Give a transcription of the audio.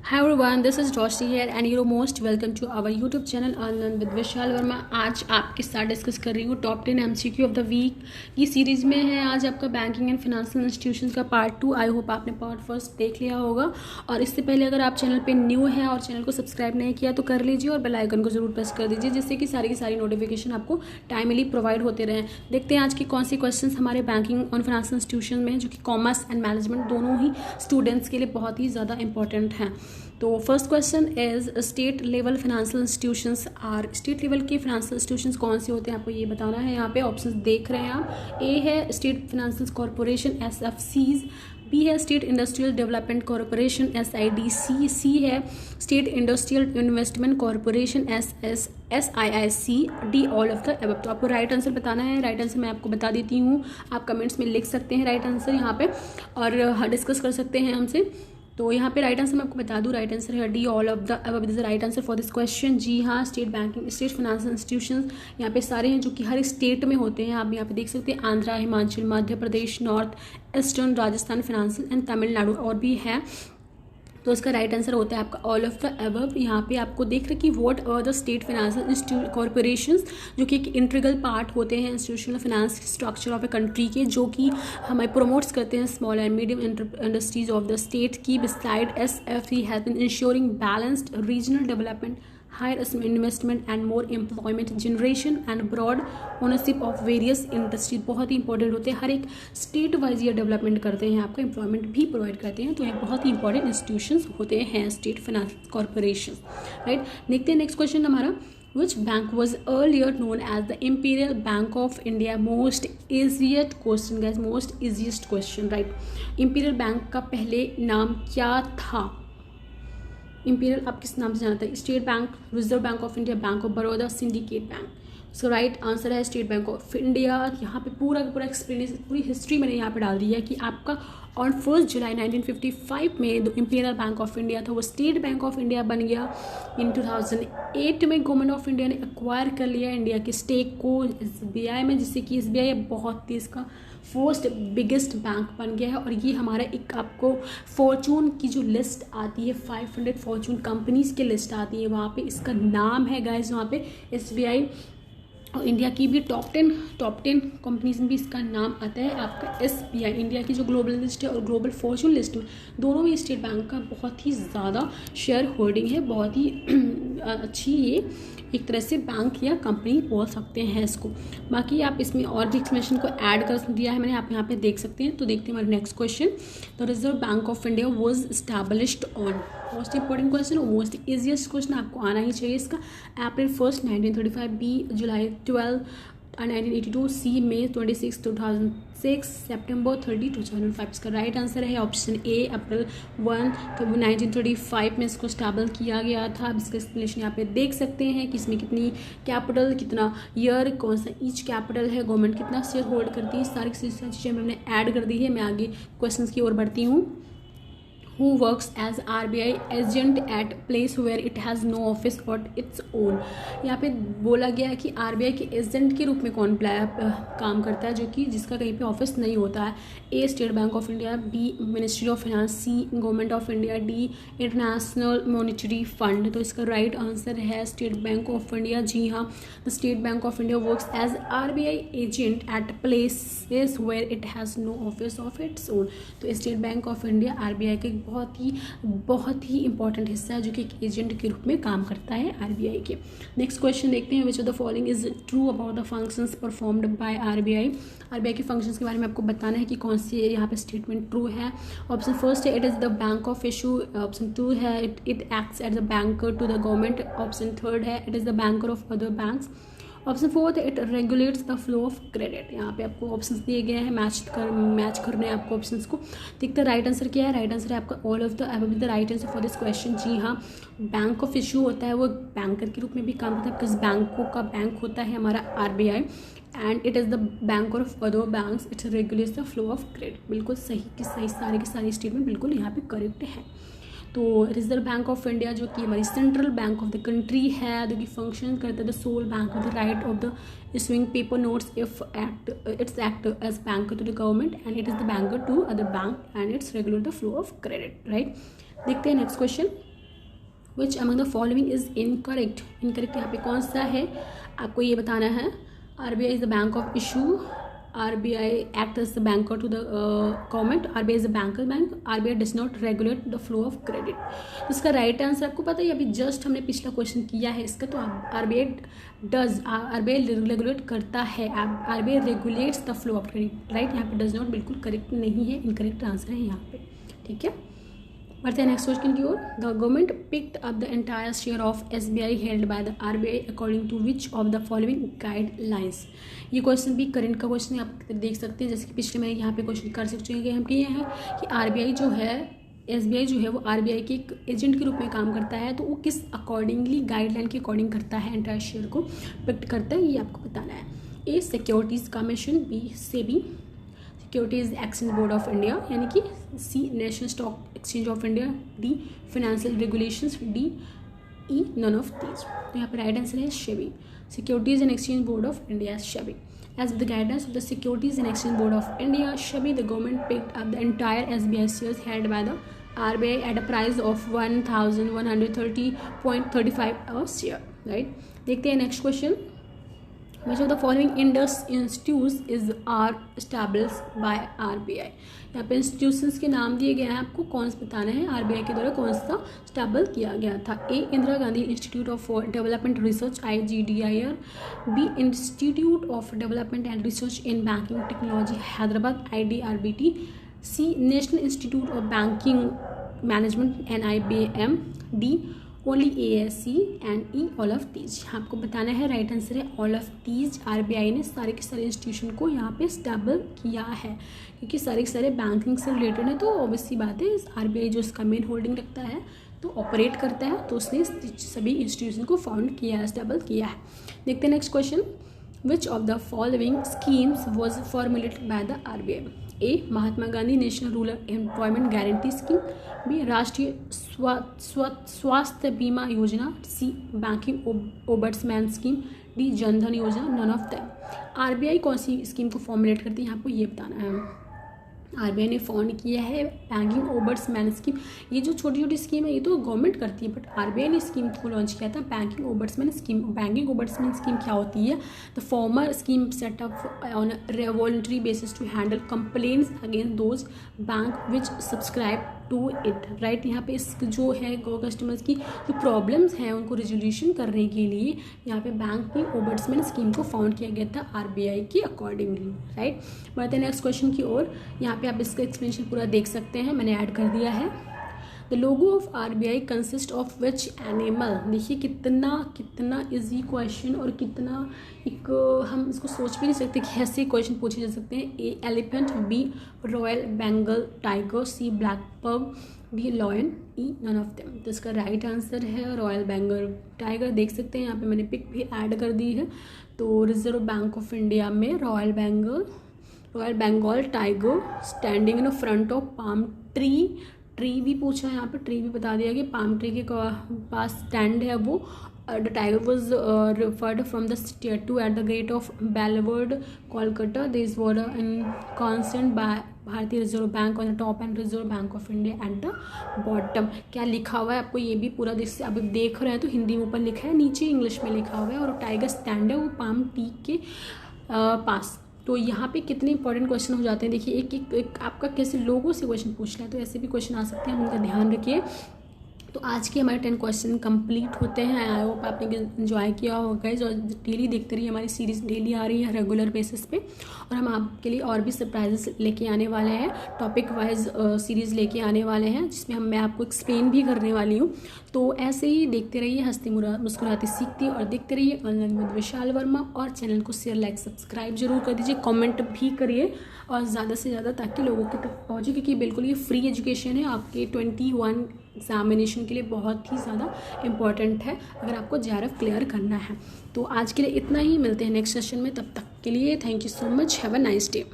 Hi everyone, this is Roshni here and you're most welcome to our YouTube channel Learn with विशाल वर्मा। आज आपके साथ discuss कर रही हूँ top 10 MCQ of the week की series में है। आज आपका बैंकिंग एंड फाइनेंशियल इंस्टीट्यूशन का पार्ट 2। आई होप आपने पार्ट फर्स्ट देख लिया होगा। और इससे पहले अगर आप चैनल पे न्यू हैं और चैनल को सब्सक्राइब नहीं किया तो कर लीजिए और बेल आइकन को जरूर प्रेस कर दीजिए, जिससे कि सारी की सारी नोटिफिकेशन आपको टाइमली प्रोवाइड होते रहें। देखते हैं आज की कौन सी क्वेश्चन हमारे बैंकिंग और फाइनेंशियल इंस्टीट्यूशन में, जो कि कॉमर्स एंड मैनेजमेंट दोनों ही स्टूडेंट्स के लिए बहुत ही ज़्यादा इंपॉर्टेंट हैं। तो first question is state level financial institutions are. State level के फाइनेंशियल इंस्टीट्यूशंस कौन से होते हैं आपको ये बताना है। यहाँ पे ऑप्शंस देख रहे हैं आप। ए है State Financial Corporation SFCs, B है State Industrial Development Corporation SIDC, C है State Industrial Investment Corporation SIIC, D all of the above. तो आपको राइट आंसर बताना है। राइट आंसर मैं आपको बता देती हूँ, आप कमेंट्स में लिख सकते हैं राइट आंसर यहाँ पे और डिस्कस कर सकते हैं हमसे। तो यहाँ पे राइट आंसर मैं आपको बता दूँ, राइट आंसर है D all of the above is the right answer for this question. जी हाँ, state banking state financial institutions यहाँ पे सारे हैं जो कि हर स्टेट में होते हैं। आप यहाँ पे देख सकते हैं Andhra, Himachal, Madhya Pradesh, north eastern, Rajasthan financial and Tamil Nadu और भी है। तो इसका राइट आंसर होता है आपका ऑल ऑफ द अबव। यहाँ पे आपको देख रहे कि what are the state financial institute corporations, जो कि एक इंटीग्रल पार्ट होते हैं institutional finance structure of a country के, जो कि हमें प्रोमोट्स करते हैं small and medium industries of the state की। Beside SFE has been insuring balanced regional development, higher investment and more employment generation and broad ownership of various industries। बहुत ही important होते हैं, हर एक स्टेट वाइज ये development करते हैं, आपका employment भी प्रोवाइड करते हैं। तो ये बहुत ही इंपॉर्टेंट इंस्टीट्यूशंस होते हैं स्टेट फाइनेंस कॉरपोरेशन, राइट। देखते हैं नेक्स्ट क्वेश्चन हमारा। Which bank was earlier known as the Imperial Bank of India? Most easiest question guys, most easiest question, right। Imperial Bank का पहले नाम क्या था? इंपीरियल आप किस नाम से जानते हैं? State bank, reserve bank of India, bank of Baroda, syndicate bank. So right answer है स्टेट बैंक ऑफ इंडिया। यहाँ पे पूरा एक्सप्लेनेशन, पूरी हिस्ट्री मैंने यहाँ पे डाल दी है कि आपका ऑन 1 जुलाई 1955 में जो इंपीरियल बैंक ऑफ इंडिया था वो स्टेट बैंक ऑफ इंडिया बन गया। इन 2008 में गवर्नमेंट ऑफ इंडिया ने एक्वायर कर लिया इंडिया के स्टेक को SBI में, जिससे कि SBI बहुत तेज का फर्स्ट बिगेस्ट बैंक बन गया है। और ये हमारा एक आपको फॉर्चून की जो लिस्ट आती है, 500 फॉर्चून कंपनीज की लिस्ट आती है, वहाँ पे इसका नाम है गाइज, वहाँ पे SBI और इंडिया की भी टॉप 10 कंपनीज में भी इसका नाम आता है आपका SBI। इंडिया की जो ग्लोबल लिस्ट है और ग्लोबल फॉर्चून लिस्ट में दोनों में स्टेट बैंक का बहुत ही ज़्यादा शेयर होल्डिंग है। बहुत ही अच्छी ये एक तरह से बैंक या कंपनी बोल सकते हैं इसको। बाकी आप इसमें और भी एक्सप्लेनेशन को ऐड कर दिया है मैंने, आप यहाँ पे देख सकते हैं। तो देखते हैं हमारे next question. The reserve bank of India was established on. Most important question और मोस्ट ईजिएस्ट क्वेश्चन आपको आना ही चाहिए इसका। अप्रैल 1 1935, बी जुलाई 12 1982, सी मई 26 2006, सितंबर 30 2005। इसका राइट आंसर है ऑप्शन ए, अप्रैल 1 1935 में इसको स्टैबल किया गया था। अब इसका एक्सप्लेनेशन यहाँ पे देख सकते हैं कि इसमें कितनी कैपिटल, कितना ईयर, कौन सा ईच कैपिटल है, गवर्नमेंट कितना शेयर होल्ड करती है, सारी चीज़ें मैंने ऐड कर दी है। मैं आगे क्वेश्चन की ओर बढ़ती हूँ। Who works as RBI agent at place where it has no office of its own। यहाँ पे बोला गया है कि RBI के एजेंट के रूप में कौन काम करता है, जो कि जिसका कहीं पे ऑफिस नहीं होता है। A State Bank of India, B Ministry of Finance, C Government of India, D International Monetary Fund. तो इसका राइट आंसर है स्टेट बैंक ऑफ इंडिया। जी हाँ, the State Bank of India works as RBI agent at places where it has no office of its own. तो State Bank of India RBI के बहुत ही important हिस्सा है, जो कि एक एजेंट के रूप में काम करता है RBI के। नेक्स्ट क्वेश्चन देखते हैं। विच of the following is true about the functions performed by RBI के फंक्शंस के बारे में आपको बताना है कि कौन सी यहाँ पे स्टेटमेंट ट्रू है। ऑप्शन फर्स्ट है it is the bank of issue. Option 2 है it acts as the banker to the government. Option 3 है it is the banker of other banks. Option 4 it regulates the flow of credit. यहाँ पे आपको options दिए गए हैं, match करने हैं आपको ऑप्शंस को। देखते हैं राइट आंसर क्या है। राइट आंसर है आपका all of the above the right answer for this question. जी हाँ, बैंक ऑफ इशू होता है वो बैंकर के रूप में भी काम करता है, बिकॉज बैंकों का बैंक होता है हमारा RBI and it is the banker of other banks, it regulates the flow of credit. बिल्कुल सही की सही, सारी की सारी स्टेटमेंट बिल्कुल यहाँ पे करेक्ट है। तो रिजर्व बैंक ऑफ इंडिया जो कि हमारी central bank of the country है, जो कि फंक्शन करता है the sole bank of the right of the issuing paper notes if it's act as banker to the government and it is the banker to other bank and it's regulate the flow of credit, right। देखते हैं next question. Which among the following is incorrect. Incorrect यहाँ पे कौन सा है आपको ये बताना है। RBI is the bank of issue, RBI act as the banker to the government, RBI is a banker bank, RBI does not regulate the flow of credit। इसका राइट आंसर आपको पता है, अभी जस्ट हमने पिछला क्वेश्चन किया है इसका, तो RBI रेगुलेट करता है, RBI regulates the flow of credit, right. यहाँ पे डज नॉट बिल्कुल करेक्ट नहीं है, इनकरेक्ट आंसर है यहाँ पे, ठीक है। बढ़ते हैं नेक्स्ट क्वेश्चन की ओर। The government picked up the entire share of SBI held by the RBI according to which of the following guidelines. ये क्वेश्चन भी करंट का क्वेश्चन आप देख सकते हैं, जैसे कि पिछले मैंने यहाँ पे क्वेश्चन कर सकते हैं कि हम किए हैं कि RBI जो है, SBI जो है वो RBI के एक एजेंट के रूप में काम करता है, तो वो किस अकॉर्डिंगली गाइडलाइन के अकॉर्डिंग करता है, एंटायर शेयर को पिक्ड करता है, ये आपको बताना है। A securities commission, B SEBI securities exchange board of India यानी कि C National Stock Exchange of India, D financial regulations, D E none of these. तो यहाँ पर राइट आंसर है SEBI, Securities and Exchange board of India, SEBI. As with the guidance of the Securities and Exchange Board of India, SEBI, the government picked up the entire SBI shares held by the RBI at a price of 1130.35 a share, right? देखते हैं next question. Which of the following institutes are established by RBI? यहाँ पे institutions के नाम दिए गए हैं, आपको कौन सा बताना है, RBI के द्वारा कौन सा स्टैबल किया गया था। A Indira Gandhi Institute of Development Research IGDIR, B Institute of Development and Research in Banking Technology Hyderabad IDRBT, C National Institute of Banking Management NIBM, D only ASC and E all of these. आपको बताना है, right answer है all of these. RBI ने सारे के सारे institution को यहाँ पे स्टेबल किया है, क्योंकि सारे के सारे बैंकिंग से रिलेटेड है, तो ऑब्वियसली बात है RBI जो इसका मेन होल्डिंग रखता है तो ऑपरेट करता है, तो उसने सभी इंस्टीट्यूशन को फाउंड किया है, स्टेबल किया है। देखते हैं next question. Which of the following schemes was formulated by the RBI? A Mahatma Gandhi national rural employment guarantee scheme, B Rashtriya Swasthya Bima Yojana, C banking ombudsman scheme, D Jan Dhan Yojana, none of them. RBI कौन सी scheme को formulate करती है, आपको ये बताना है। RBI ने found किया है बैंकिंग ओबर्ट्समैन स्कीम। ये जो छोटी छोटी स्कीम है ये तो गवर्नमेंट करती है, बट RBI ने स्कीम को लॉन्च किया था banking ombudsman scheme. Banking ombudsman scheme क्या होती है? The former scheme set up on voluntary basis to handle complaints against those bank which subscribe to it, right. यहाँ पे इस जो है कस्टमर्स की जो प्रॉब्लम्स हैं उनको रिजोल्यूशन करने के लिए यहाँ पे बैंकिंग ओबर्ट्समैन स्कीम को फाउंड किया गया था RBI के अकॉर्डिंगली, राइट। बढ़ते हैं नेक्स्ट क्वेश्चन की ओर। यहाँ पे आप इसका एक्सप्लेनेशन पूरा देख सकते हैं, मैंने ऐड कर दिया है। The logo of RBI consist of which animal. देखिए कितना इजी क्वेश्चन और कितना एक हम इसको सोच भी नहीं सकते कि ऐसे क्वेश्चन पूछे जा सकते हैं। A elephant, B royal Bengal tiger, C black pug, D lion, E none of them. तो इसका राइट आंसर है रॉयल बेंगल टाइगर। देख सकते हैं यहाँ पे मैंने पिक भी ऐड कर दी है। तो रिजर्व बैंक ऑफ इंडिया में royal Bengal tiger standing in front of palm tree भी पूछा है यहाँ पे, ट्री भी बता दिया कि पाम ट्री के पास स्टैंड है वो। The tiger was referred from the statue at the gate of Belvedere Kolkata. This were in consent by Bharatiya reserve bank on the top and Reserve bank of India at the bottom. क्या लिखा हुआ है आपको ये भी पूरा जैसे अभी देख रहे हैं तो हिंदी में ऊपर लिखा है, नीचे इंग्लिश में लिखा हुआ है, और टाइगर स्टैंड है वो पाम ट्री के पास। तो यहाँ पे कितने इंपॉर्टेंट क्वेश्चन हो जाते हैं। देखिए एक आपका कैसे लोगों से क्वेश्चन पूछ रहे हैं, तो ऐसे भी क्वेश्चन आ सकते हैं, हम उनका ध्यान रखिए। तो आज के हमारे 10 क्वेश्चन कंप्लीट होते हैं। आई होप आपने एंजॉय किया होगा और डेली देखते रहिए, हमारी सीरीज़ डेली आ रही है रेगुलर बेसिस पे, और हम आपके लिए और भी सरप्राइजेस लेके आने वाले हैं, टॉपिक वाइज सीरीज़ लेके आने वाले हैं, जिसमें मैं आपको एक्सप्लेन भी करने वाली हूँ। तो ऐसे ही देखते रहिए, हंसते मुस्कुराते सीखते और देखते रहिए ऑनलाइन विद विशाल वर्मा। और चैनल को शेयर लाइक सब्सक्राइब जरूर कर दीजिए, कमेंट भी करिए और ज़्यादा से ज़्यादा, ताकि लोगों के तक पहुँचे, क्योंकि बिल्कुल ये फ्री एजुकेशन है आपके 21 एग्जामिनेशन के लिए बहुत ही ज़्यादा इम्पॉर्टेंट है अगर आपको JRF क्लियर करना है। तो आज के लिए इतना ही, मिलते हैं नेक्स्ट सेशन में, तब तक के लिए thank you so much, have a nice day.